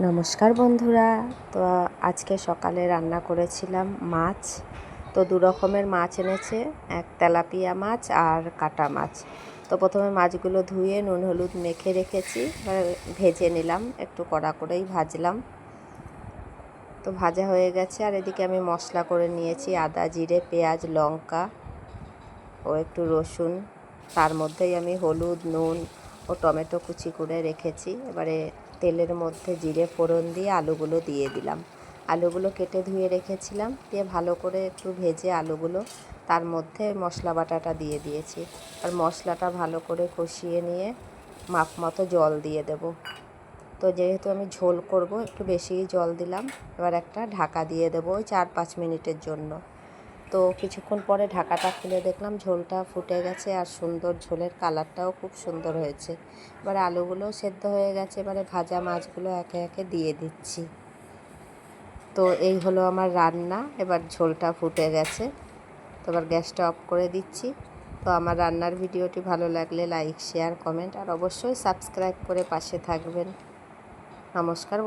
নমস্কার বন্ধুরা। তো আজকে সকালে রান্না করেছিলাম মাছ। তো দু রকমের মাছ এনেছে, এক তেলাপিয়া মাছ আর কাটা মাছ। তো প্রথমে মাছগুলো ধুয়ে নুন হলুদ মেখে রেখেছি, ভেজে নিলাম, একটু কড়া করেই ভাজলাম। তো ভাজা হয়ে গেছে। আর এদিকে আমি মশলা করে নিয়েছি, আদা জিরে পেঁয়াজ লঙ্কা ও একটু রসুন। তার মধ্যেই আমি হলুদ নুন ও টমেটো কুচি করে রেখেছি। এবারে তেলের মধ্যে জিরে ফোড়ন দিয়ে আলুগুলো দিয়ে দিলাম। আলুগুলো কেটে ধুয়ে রেখেছিলাম, দিয়ে ভালো করে একটু ভেজে আলুগুলো তার মধ্যে মশলা বাটাটা দিয়ে দিয়েছি। আর মশলাটা ভালো করে কষিয়ে নিয়ে মাপ মতো জল দিয়ে দেব। তো যেহেতু আমি ঝোল করব, একটু বেশিই জল দিলাম। এবার একটা ঢাকা দিয়ে দেবো ওই 4-5 মিনিটের জন্য। তো কিছুক্ষণ পরে ঢাকাটা খুলে দেখলাম ঝোলটা ফুটে গেছে, আর সুন্দর ঝোলের কালারটাও খুব সুন্দর হয়েছে। এবারে আলুগুলোও সেদ্ধ হয়ে গেছে, এবারে ভাজা মাছগুলো একে একে দিয়ে দিচ্ছি। তো এই হলো আমার রান্না। এবার ঝোলটা ফুটে গেছে, তো এবার গ্যাসটা অফ করে দিচ্ছি। তো আমার রান্নার ভিডিওটি ভালো লাগলে লাইক শেয়ার কমেন্ট আর অবশ্যই সাবস্ক্রাইব করে পাশে থাকবেন। নমস্কার।